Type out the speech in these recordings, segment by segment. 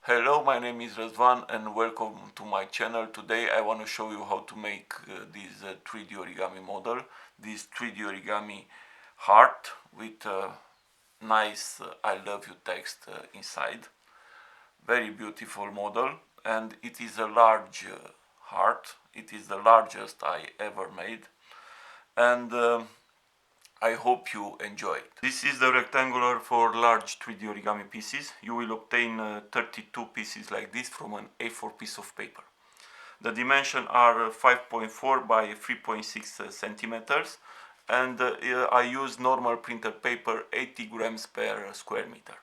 Hello, my name is Razvan and welcome to my channel. Today I want to show you how to make this 3D origami model, this 3D origami heart with a nice I love you text inside. Very beautiful model, and it is a large heart. It is the largest I ever made, and I hope you enjoy it. This is the rectangular for large 3D origami pieces. You will obtain 32 pieces like this from an A4 piece of paper. The dimensions are 5.4 by 3.6 centimeters, and I use normal printed paper 80 grams per square meter.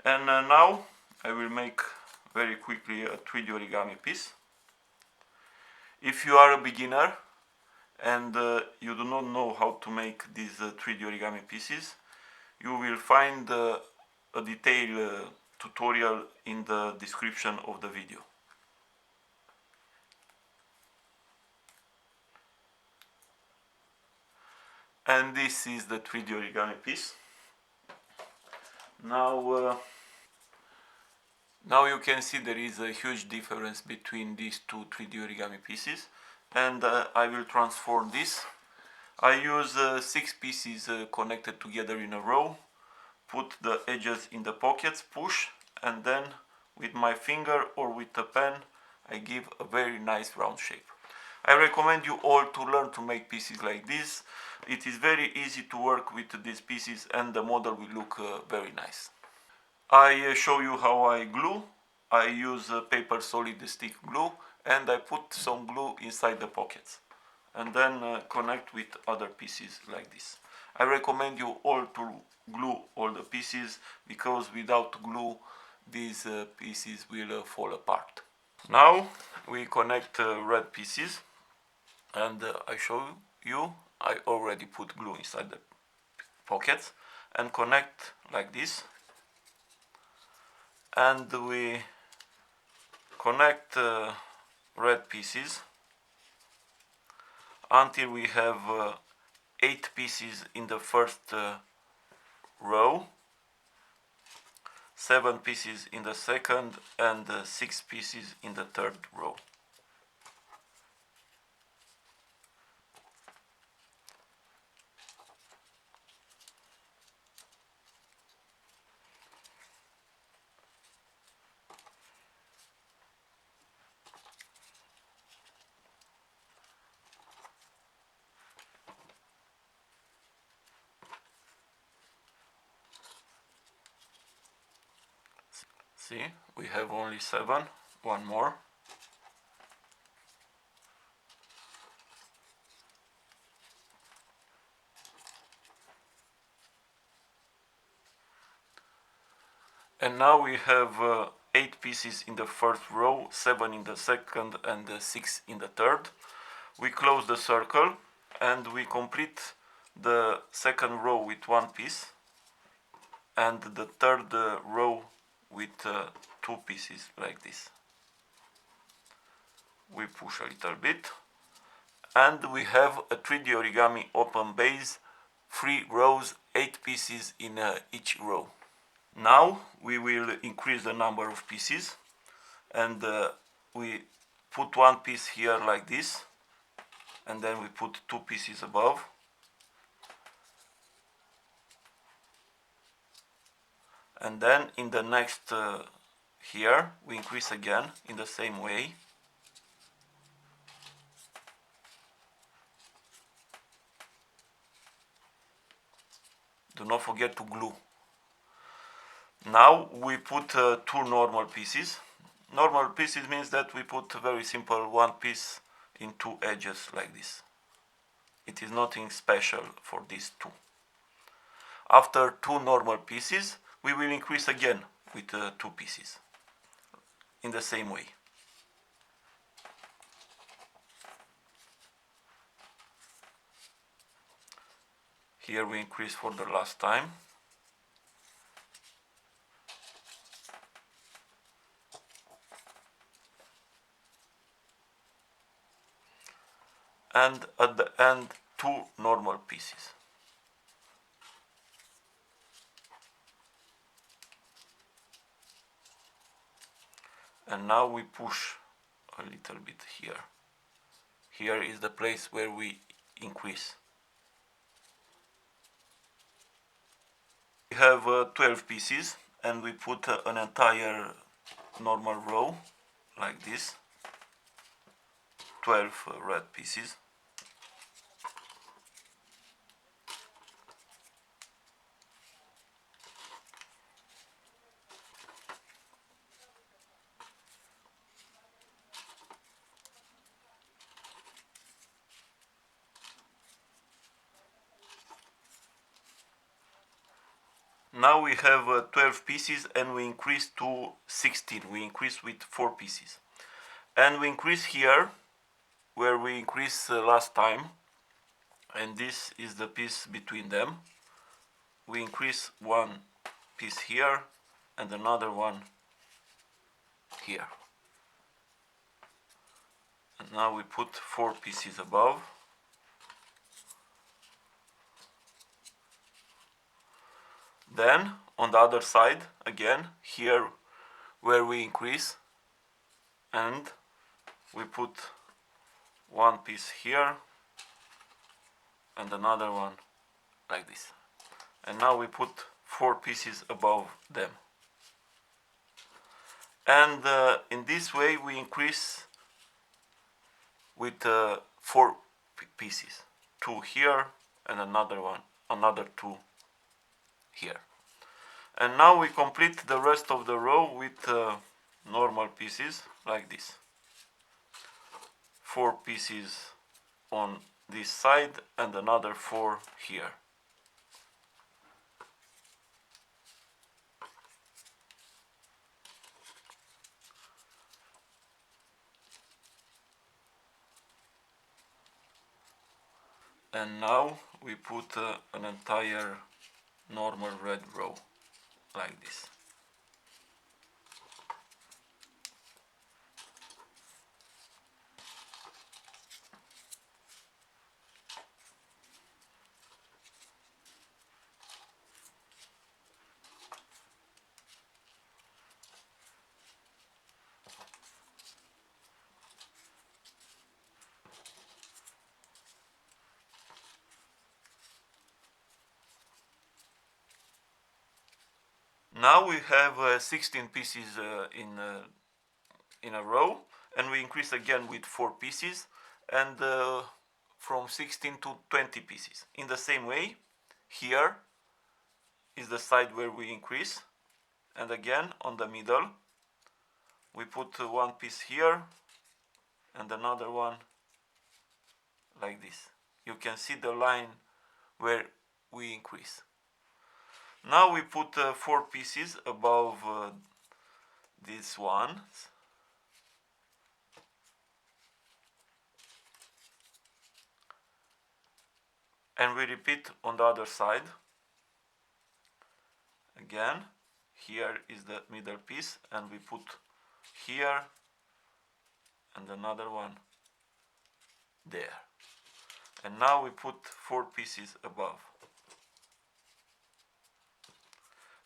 And now I will make very quickly a 3D origami piece. If you are a beginner and you do not know how to make these 3D origami pieces, you will find a detailed tutorial in the description of the video. And this is the 3D origami piece. Now you can see there is a huge difference between these two 3D origami pieces, and I will transform this. I use 6 pieces connected together in a row, put the edges in the pockets, push, and then with my finger or with a pen I give a very nice round shape. I recommend you all to learn to make pieces like this. It is very easy to work with these pieces and the model will look very nice. I show you how I glue. I use paper solid stick glue, and I put some glue inside the pockets and then connect with other pieces like this. I recommend you all to glue all the pieces, because without glue these pieces will fall apart. Now we connect red pieces, and I show you I already put glue inside the pockets and connect like this, and we connect red pieces until we have 8 pieces in the first row, 7 pieces in the second, and 6 pieces in the third row. See, we have only 7, one more. And now we have 8 pieces in the first row, 7 in the second, and 6 in the third. We close the circle and we complete the second row with 1 piece and the third row with 2 pieces like this. We push a little bit and we have a 3D origami open base, 3 rows, 8 pieces in each row. Now we will increase the number of pieces, and we put 1 piece here like this, and then we put 2 pieces above, and then in the next here we increase again in the same way. Do not forget to glue. Now we put 2 normal pieces. Normal pieces means that we put very simple 1 piece in 2 edges like this. It is nothing special for these 2. After 2 normal pieces, we will increase again with 2 pieces in the same way. Here we increase for the last time. And at the end, 2 normal pieces. and now we push a little bit here. Here is the place where we increase. We have 12 pieces, and we put an entire normal row like this, 12 red pieces. Now we have 12 pieces, and we increase to 16. We increase with 4 pieces. And we increase here where we increased last time, and this is the piece between them. We increase one piece here and another one here. And now we put 4 pieces above. Then on the other side, again, here where we increase, and we put one piece here and another one like this. And now we put 4 pieces above them. And in this way we increase with 4 pieces. 2 here and another 2 here. And now we complete the rest of the row with normal pieces like this. 4 pieces on this side and another 4 here. And now we put an entire normal red row like this. Now we have 16 pieces in a row, and we increase again with 4 pieces, and from 16 to 20 pieces. In the same way, here is the side where we increase, and again on the middle we put one piece here and another one like this. You can see the line where we increase. Now we put 4 pieces above these ones, and we repeat on the other side. Again, here is the middle piece, and we put here and another one there. And now we put 4 pieces above.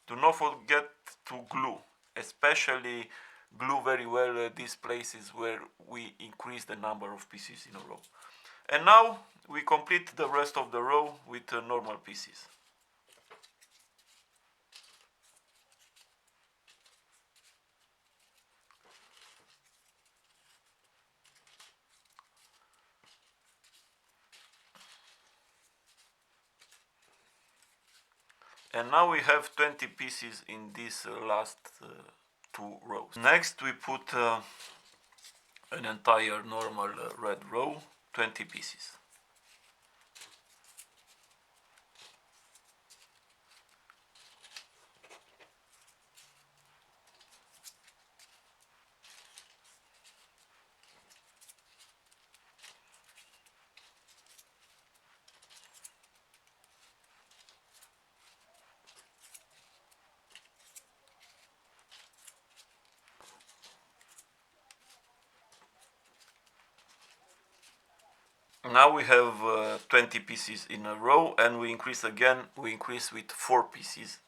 Do not forget to glue, especially glue very well these places where we increase the number of pieces in a row. And now we complete the rest of the row with normal pieces. And now we have 20 pieces in these last 2 rows. Next we put an entire normal red row, 20 pieces. Now we have 20 pieces in a row, and we increase again. We increase with 4 pieces,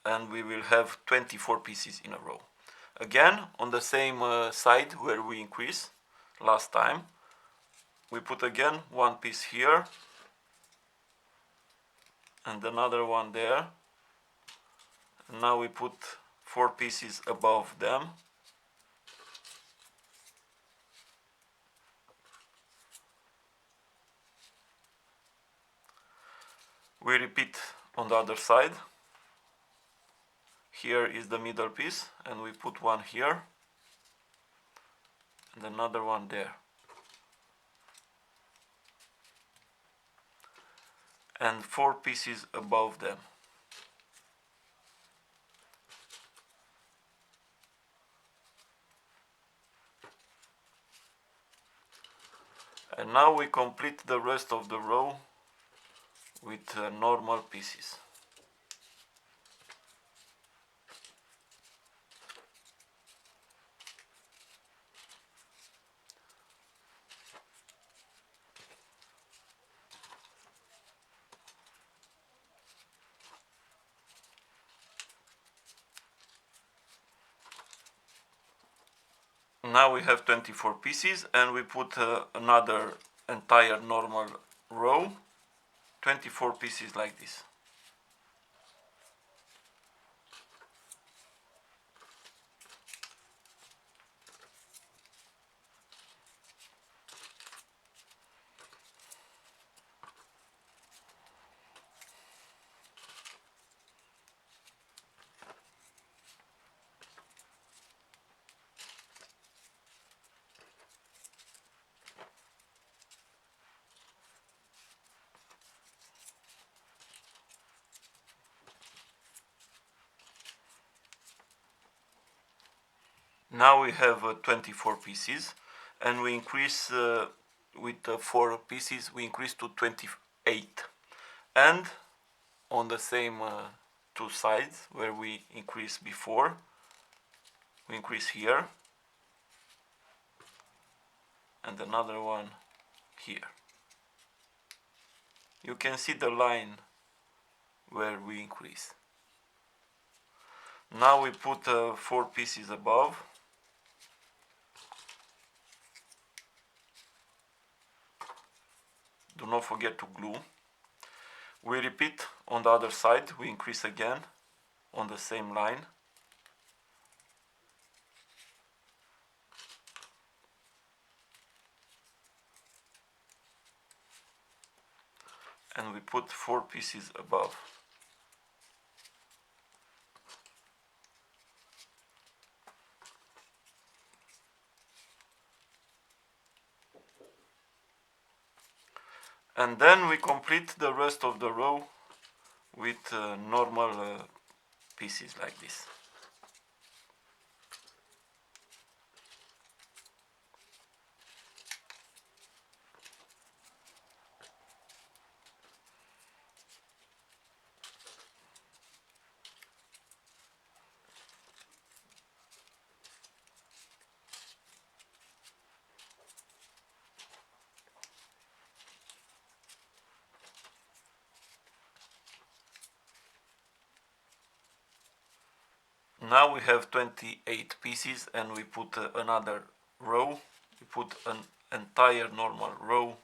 and we will have 24 pieces in a row. Again, on the same side where we increase last time, we put again one piece here and another one there. And now we put 4 pieces above them. We repeat on the other side. Here is the middle piece and we put one here and another one there. And 4 pieces above them. And now we complete the rest of the row with normal pieces. Now we have 24 pieces and we put another entire normal row, 24 pieces like this. Now we have 24 pieces and we increase with 4 pieces, we increase to 28. And on the same 2 sides where we increased before, we increase here and another one here. You can see the line where we increase. Now we put 4 pieces above. Do not forget to glue. We repeat on the other side, we increase again on the same line. And we put 4 pieces above. And then we complete the rest of the row with normal pieces like this. Now we have 28 pieces and we put another row. We put an entire normal row,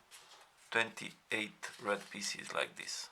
28 red pieces like this.